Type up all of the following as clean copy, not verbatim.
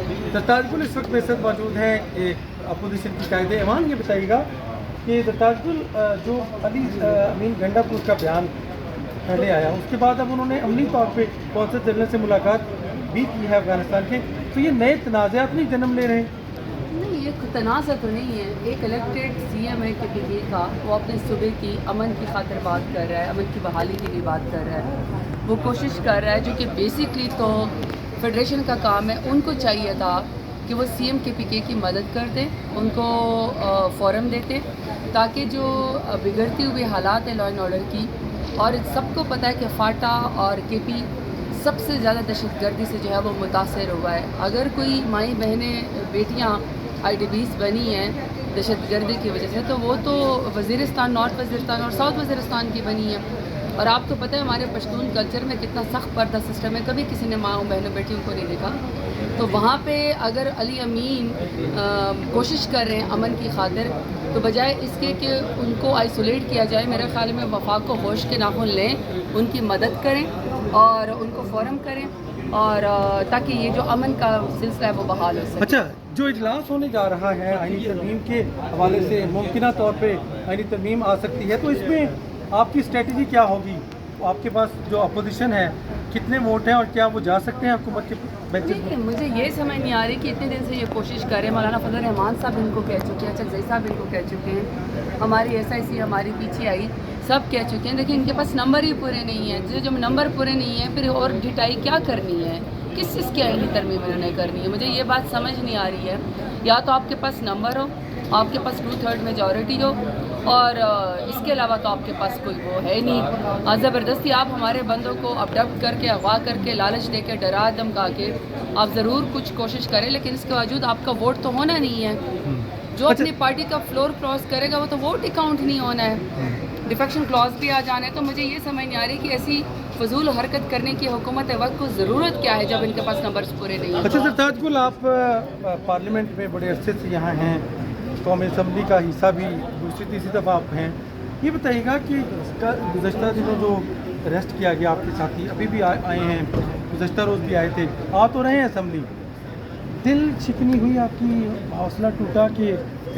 दत्ताज गुल इस वक्त मेरे साथ मौजूद हैं, एक अपोजिशन की कायदे ऐवान। ये बताइएगा कि दत्ताज गुल जो अली अमीन गंडापुर का बयान पहले आया, उसके बाद अब उन्होंने अमली तौर पे कौंसल जनरल से मुलाकात भी की है अफगानिस्तान के, तो ये नए तनाज़ात नहीं जन्म ले रहे हैं? नहीं, ये तनाज़ा तो नहीं है। एक इलेक्टेड CM है KPK का, वो अपने सूबे की अमन की खातिर बात कर रहा है, अमन की बहाली के लिए बात कर रहा है, वो कोशिश कर रहा है, जो कि बेसिकली तो फेडरेशन का काम है। उनको चाहिए था कि वो CM KPK की मदद कर दें, उनको फ़ोरम देते, ताकि जो बिगड़ती हुई हालात है लॉ एंड ऑर्डर की, और सबको पता है कि फाटा और KP सबसे ज़्यादा दहशतगर्दी से जो है वो मुतासर हुआ है। अगर कोई माई बहनें बेटियाँ IDPs बनी हैं दहशतगर्दी की वजह से, तो वो तो वज़ीरिस्तान, नॉर्थ वज़ीरिस्तान और साउथ वज़ीरिस्तान की बनी हैं। और आपको पता है हमारे पश्तून कल्चर में कितना सख्त पर्दा सिस्टम है, कभी किसी ने माँ बहनों बेटियों को नहीं देखा। तो वहाँ पे अगर अली अमीन कोशिश कर रहे हैं अमन की खातिर, तो बजाय इसके कि उनको आइसोलेट किया जाए, मेरे ख्याल में वफाक को होश के नाखून लें, उनकी मदद करें और उनको फ़ोरम करें, और ताकि ये जो अमन का सिलसिला है वो बहाल हो सके। अच्छा, जो इजलास होने जा रहा है आईनी तरमीम के हवाले से, मुमकिन तौर पे आईनी तरमीम आ सकती है, तो इसमें आपकी स्ट्रेटजी क्या होगी? आपके पास जो अपोजिशन है, कितने वोट हैं और क्या वो जा सकते हैं हुकूमत के बेंचेस में? मुझे ये समझ नहीं आ रही कि इतने दिन से ये कोशिश कर रहे हैं। मौलाना फजल रहमान साहब इनको कह चुके हैं, चकजई साहब इनको कह चुके हैं, हमारी SIC हमारी PCI सब कह चुके हैं। देखिए, इनके पास नंबर ही पूरे नहीं हैं। जब नंबर पूरे नहीं हैं, फिर और ढिटाई क्या करनी है, किस चीज़ की आईनी तरमीम इन्होंने करनी है? मुझे ये बात समझ नहीं आ रही है। या तो आपके पास नंबर हो, आपके पास 2/3 मेजॉरिटी हो, और इसके अलावा तो आपके पास कोई वो है नहीं। ज़बरदस्ती आप हमारे बंदों को अबडक्ट करके, अगवा करके, लालच दे के, डरा धमका के आप ज़रूर कुछ कोशिश करें, लेकिन इसके बावजूद आपका वोट तो होना नहीं है। जो अपनी पार्टी का फ्लोर क्रॉस करेगा वो तो वोट ही काउंट नहीं होना है। डिफेक्शन क्लॉज भी आ जाना है। तो मुझे ये समझ नहीं आ रही कि ऐसी फजूल हरकत करने की हुकूमत वक्त को ज़रूरत क्या है जब इनके पास नंबर्स पूरे नहीं हैं। अच्छा सर, ताजगुल आप पार्लियामेंट में बड़े अरसे से यहाँ हैं, कौमी असम्बली का हिस्सा भी दूसरी तीसरी दफ़ा आप हैं। ये बताइएगा कि गुज़श्ता दिनों जो अरेस्ट किया गया आपके साथी, अभी भी आए हैं, गुज़श्ता रोज़ भी आए थे, आ तो रहे हैं असम्बली, दिल शिकनी हुई आपकी, हौसला टूटा कि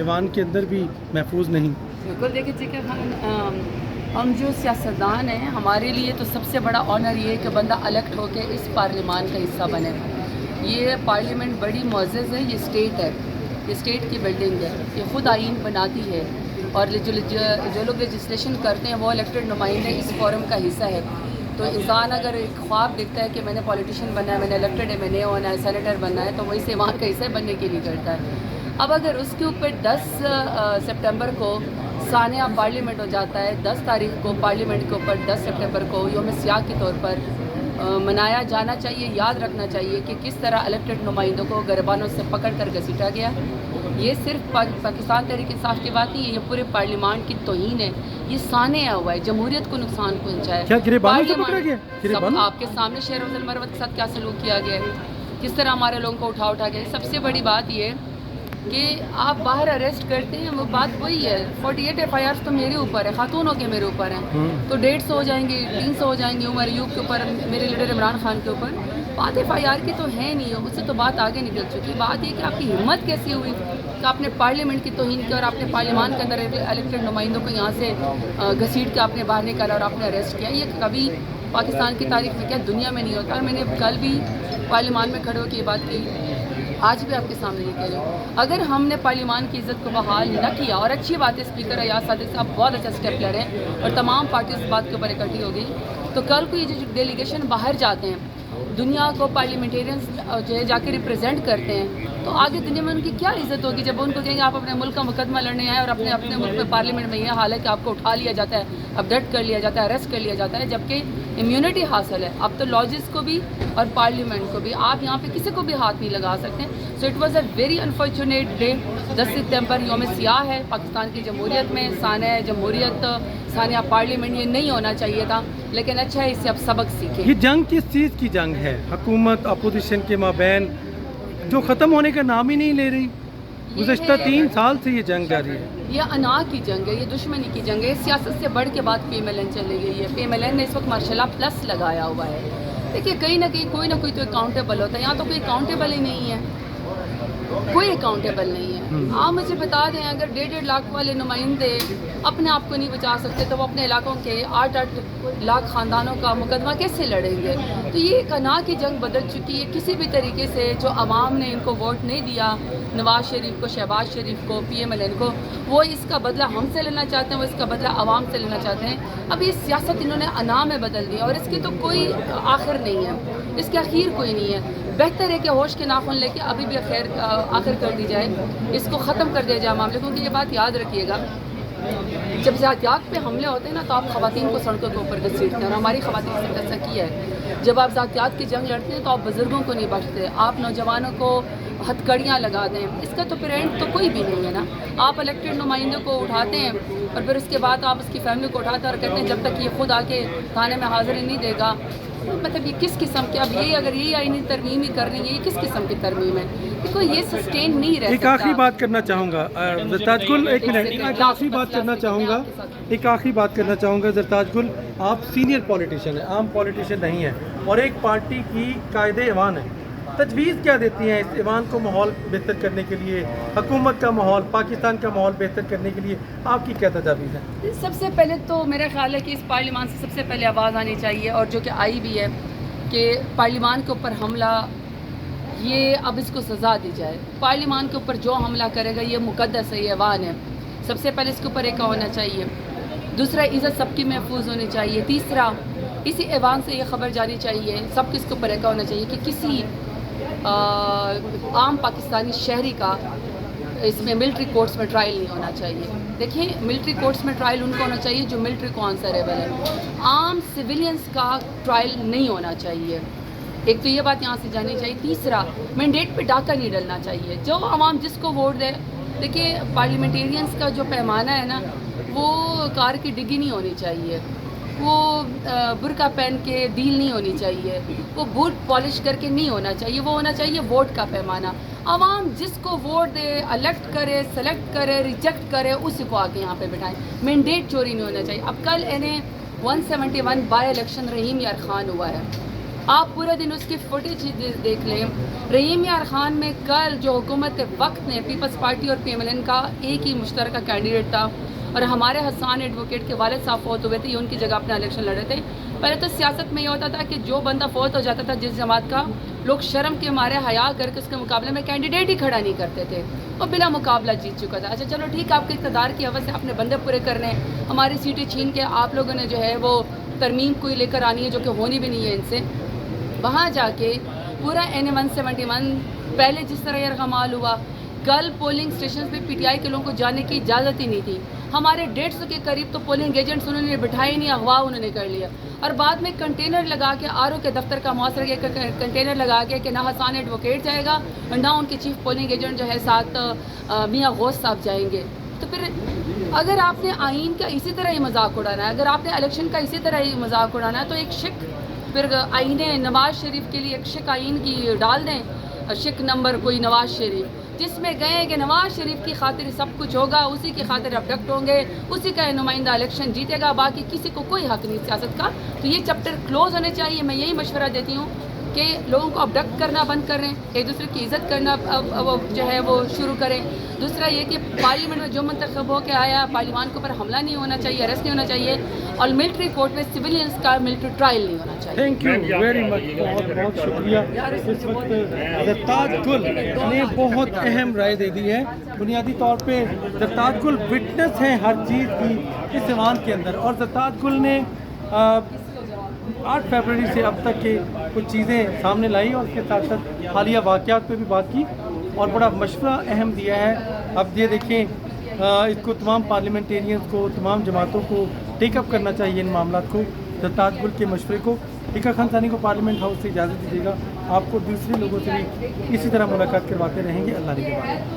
ईवान के अंदर भी महफूज नहीं? बिल्कुल। देखिए चिकन, हम जो सियासतदान हैं, हमारे लिए तो सबसे बड़ा ऑनर ये है कि बंदा इलेक्ट होकर इस पार्लियामान का हिस्सा बने। ये पार्लियामेंट बड़ी मुअज़्ज़ज़ है, ये स्टेट है, ये स्टेट की बिल्डिंग है, ये ख़ुद आइन बनाती है, और जो लोग लेजिस्लेशन करते हैं वो इलेक्टेड नुमाइंदे इस फोरम का हिस्सा है। तो इंसान अगर एक ख्वाब देखता है कि मैंने पॉलिटिशियन बनना है, मैंने इलेक्टेड MLA होना है, सेनेटर बनना है, तो वही से वहाँ का हिस्सा बनने के लिए करता है। अब अगर उसके ऊपर 10 सितंबर को सानिया पार्लियामेंट हो जाता है, 10 तारीख को पार्लियामेंट के ऊपर 10 सितंबर को यौम सियाह के तौर पर मनाया जाना चाहिए। याद रखना चाहिए कि किस तरह इलेक्टेड नुमाइंदों को गरबानों से पकड़ कर घसीटा गया। ये सिर्फ पाकिस्तान तहरीक इंसाफ की बात नहीं है, ये पूरे पार्लियामान की तौहीन है, ये सानिया हुआ है, जमहूरियत को नुकसान पहुँचा है। क्या गिरबानों से पकड़ा गया? सब आपके सामने शेर अफजल मरवत के साथ क्या सलूक किया गया है, किस तरह हमारे लोगों को उठा उठा गया। सबसे बड़ी बात ये कि आप बाहर अरेस्ट करते हैं, वो बात वही है। 48 FIRs तो मेरे ऊपर है, खातूनों के मेरे ऊपर हैं, तो 150 हो जाएंगे, 300 हो जाएंगे उमर अयूब के ऊपर, मेरे लीडर इमरान खान के ऊपर। बात FIR की तो है नहीं है, उससे तो बात आगे निकल चुकी। बात ये कि आपकी हिम्मत कैसी हुई कि आपने पार्लियामेंट की तौहीन की और आपने पार्लियामान के अंदर इलेक्टेड नुमाइंदों को यहाँ से घसीट के आपने बाहर निकाला और आपने अरेस्ट किया। ये कभी पाकिस्तान की तारीख में, क्या दुनिया में नहीं होता। और मैंने कल भी पार्लियामान में खड़े होकर ये बात की, आज भी आपके सामने ये कह रही हूँ, अगर हमने पार्लियामान की इज़्ज़त को बहाल न किया, और अच्छी बात है स्पीकर अयाज सादिक साहब बहुत अच्छा स्टेप ले रहे हैं और तमाम पार्टी इस बात के ऊपर इकट्ठी हो गई, तो कल को ये जो डेलीगेशन बाहर जाते हैं, दुनिया को पार्लियामेंटेरियंस जो है जाके रिप्रेजेंट करते हैं, तो आगे दुनिया में उनकी क्या इज़्ज़त होगी जब उनको कहेंगे आप अपने मुल्क का मुकदमा लड़ने आए और अपने मुल्क में पार्लियामेंट में यह हाल है कि आपको उठा लिया जाता है, अपडेट कर लिया जाता है, अरेस्ट कर लिया जाता है, जबकि इम्यूनिटी हासिल है। अब तो लॉजिस को भी और पार्लियामेंट को भी आप यहाँ पे किसी को भी हाथ नहीं लगा सकते। So it was a very unfortunate day. 10 सितंबर यौम सियाह है पाकिस्तान की जमहूरियत में, सानिया जमहूरियत, सानिया पार्लियामेंट, ये नहीं होना चाहिए था, लेकिन अच्छा है इससे अब सबक सीखें। ये जंग किस चीज़ की जंग है? हुकूमत अपोजिशन के माबैन जो ख़त्म होने का नाम ही नहीं ले रही। गुज़श्ता 3 साल से ये जंग जारी है। ये अना की जंग है, ये दुश्मनी की जंग है। सियासत से बढ़ के बात PMLN चली गई है। PMLN ने इस वक्त मार्शल प्लस लगाया हुआ है। देखिए, कहीं ना कहीं कोई ना कोई तो अकाउंटेबल होता है, यहाँ तो कोई अकाउंटेबल ही नहीं है। کوئی اکاؤنٹیبل نہیں ہے. آپ مجھے بتا دیں اگر 1.5 لاکھ والے نمائندے اپنے آپ کو نہیں بچا سکتے تو وہ اپنے علاقوں کے 8 لاکھ خاندانوں کا مقدمہ کیسے لڑیں گے؟ تو یہ ایک انا کی جنگ بدل چکی ہے. کسی بھی طریقے سے جو عوام نے ان کو ووٹ نہیں دیا، نواز شریف کو، شہباز شریف کو، PMLN کو، وہ اس کا بدلہ ہم سے لینا چاہتے ہیں، وہ اس کا بدلہ عوام سے لینا چاہتے ہیں. اب یہ سیاست انہوں نے انا میں بدل دی اور اس کی تو کوئی آخر نہیں ہے، اس کی اخیر کوئی نہیں ہے. بہتر ہے کہ ہوش کے ناخن لے کے ابھی بھی آخر کر دی جائے، اس کو ختم کر دیا جائے معاملے. کیونکہ یہ بات یاد رکھیے گا، جب ذاتیات پہ حملے ہوتے ہیں نا تو آپ خواتین کو سڑکوں کے اوپر گھسیٹتے ہیں، اور ہماری خواتین سے ایسا کیا ہے. جب آپ ذاتیات کی جنگ لڑتے ہیں تو آپ بزرگوں کو نہیں بخشتے، آپ نوجوانوں کو ہتھ کڑیاں لگا دیں. اس کا تو پیرنٹ تو کوئی بھی نہیں ہے نا. آپ الیکٹڈ نمائندوں کو اٹھاتے ہیں اور پھر اس کے بعد آپ اس کی فیملی کو اٹھاتے ہیں اور کہتے ہیں جب تک یہ خود آ کے تھانے میں حاضری نہیں دے گا. مطلب یہ کس قسم کے، اب یہ اگر یہی آئینی ترمیم ہی کرنی ہے، یہ کس قسم کی ترمیم ہے؟ دیکھو یہ سسٹین نہیں رہ ایک سکتا. آخری بات کرنا چاہوں گا زرتاج گل، ایک منٹ، ایک آخری بات کرنا چاہوں گا زرتاج گل. آپ سینئر پولیٹیشین ہیں، عام پولیٹیشین نہیں ہیں، اور ایک پارٹی کی قائد ایوان ہے. تجویز کیا دیتی ہیں اس ایوان کو ماحول بہتر کرنے کے لیے، حکومت کا ماحول، پاکستان کا ماحول بہتر کرنے کے لیے آپ کی کیا تجاویز ہیں؟ سب سے پہلے تو میرا خیال ہے کہ اس پارلیمان سے سب سے پہلے آواز آنی چاہیے، اور جو کہ آئی بھی ہے، کہ پارلیمان کے اوپر حملہ، یہ اب اس کو سزا دی جائے. پارلیمان کے اوپر جو حملہ کرے گا یہ مقدس ہے، یہ ایوان ہے. سب سے پہلے اس کے اوپر ایک ہونا چاہیے. دوسرا، عزت سب کی محفوظ ہونی چاہیے. تیسرا، اسی ایوان سے یہ خبر جانی چاہیے، سب کس کے اوپر ایک ہونا چاہیے کہ کسی عام پاکستانی شہری کا اس میں ملٹری کورٹس میں ٹرائل نہیں ہونا چاہیے. دیکھیں، ملٹری کورٹس میں ٹرائل ان کو ہونا چاہیے جو ملٹری کو آنسریبل ہے. عام سویلینز کا ٹرائل نہیں ہونا چاہیے. ایک تو یہ بات یہاں سے جانی چاہیے. تیسرا، مینڈیٹ پہ ڈاکہ نہیں ڈلنا چاہیے. جو عوام جس کو ووٹ دے، دیکھیے پارلیمنٹیرینز کا جو پیمانہ ہے نا، وہ کار کی ڈگی نہیں ہونی چاہیے، وہ برقع پہن کے ڈیل نہیں ہونی چاہیے، وہ بوٹ پالش کر کے نہیں ہونا چاہیے. وہ ہونا چاہیے ووٹ کا پیمانہ. عوام جس کو ووٹ دے، الیکٹ کرے، سلیکٹ کرے، ریجیکٹ کرے، اسی کو آ کے یہاں پہ بٹھائیں. مینڈیٹ چوری نہیں ہونا چاہیے. اب کل انہیں 171 بائی الیکشن رحیم یار خان ہوا ہے. آپ پورے دن اس کی فوٹیج دیکھ لیں. رحیم یار خان میں کل جو حکومت وقت نے پیپلز پارٹی اور PMLN کا ایک ہی مشترکہ کینڈیڈیٹ تھا، اور ہمارے حسان ایڈوکیٹ کے والد صاحب فوت ہوئے تھے، یہ ان کی جگہ اپنا الیکشن لڑے تھے. پہلے تو سیاست میں یہ ہوتا تھا کہ جو بندہ فوت ہو جاتا تھا جس جماعت کا، لوگ شرم کے مارے حیا کر کے اس کے مقابلے میں کینڈیڈیٹ ہی کھڑا نہیں کرتے تھے، وہ بلا مقابلہ جیت چکا تھا. اچھا چلو ٹھیک ہے، آپ کے اقتدار کی حوث سے اپنے بندے پورے کرنے، ہماری سیٹیں چھین کے آپ لوگوں نے جو ہے وہ ترمیم کوئی لے کر آنی ہے جو کہ ہونی بھی نہیں ہے ان سے. وہاں جا کے پورا NA-171 پہلے جس طرح یرغمال ہوا، کل پولنگ اسٹیشن پہ PTI کے لوگوں کو جانے کی اجازت ہی نہیں تھی. ہمارے 150 کے قریب تو پولنگ ایجنٹس انہوں نے بٹھائے نہیں، اغوا انہوں نے کر لیا. اور بعد میں کنٹینر لگا کے RO کے دفتر کا محاصرہ کے کنٹینر لگا کے کہ نہ حسان ایڈوکیٹ جائے گا اور نہ ان کے چیف پولنگ ایجنٹ جو ہے ساتھ میاں غوث صاحب جائیں گے. تو پھر اگر آپ نے آئین کا اسی طرح ہی مذاق اڑانا ہے، اگر آپ نے الیکشن کا اسی طرح ہی مذاق اڑانا ہے، تو ایک شک پھر آئین نواز شریف کے لیے ایک شک آئین کی ڈال دیں، شک نمبر کوئی نواز شریف، جس میں گئے کہ نواز شریف کی خاطر سب کچھ ہوگا، اسی کی خاطر ابڈکٹ ہوں گے، اسی کا نمائندہ الیکشن جیتے گا، باقی کسی کو کوئی حق نہیں سیاست کا. تو یہ چیپٹر کلوز ہونے چاہیے. میں یہی مشورہ دیتی ہوں کہ لوگوں کو ابڈکٹ کرنا بند کریں، ایک دوسرے کی عزت کرنا جو ہے وہ شروع کریں. دوسرا یہ کہ پارلیمنٹ میں جو منتخب ہو کے آیا، پارلیمان کے اوپر حملہ نہیں ہونا چاہیے، اریسٹ نہیں ہونا چاہیے، اور ملٹری کورٹ میں سویلینز کا ملٹری ٹرائل نہیں ہونا چاہیے. تھینک یو ویری مچ، بہت بہت شکریہ. اس وقت زرتاج گل نے بہت اہم رائے دے دی ہے. بنیادی طور پہ زرتاج گل وٹنس ہیں ہر چیز کی اس ایوان کے اندر، اور زرتاج گل نے 8 فروری سے اب تک کے کچھ چیزیں سامنے لائی، اور اس کے ساتھ ساتھ حالیہ واقعات پہ بھی بات کی اور بڑا مشورہ اہم دیا ہے. اب یہ دیکھیں، اس کو تمام پارلیمنٹیرینز کو، تمام جماعتوں کو ٹیک اپ کرنا چاہیے ان معاملات کو، زرتاج گل کے مشورے کو. حقیقہ خان ثانی کو پارلیمنٹ ہاؤس سے اجازت دیجیے گا. آپ کو دوسرے لوگوں سے بھی اسی طرح ملاقات کرواتے رہیں گے. اللہ نے کے بعد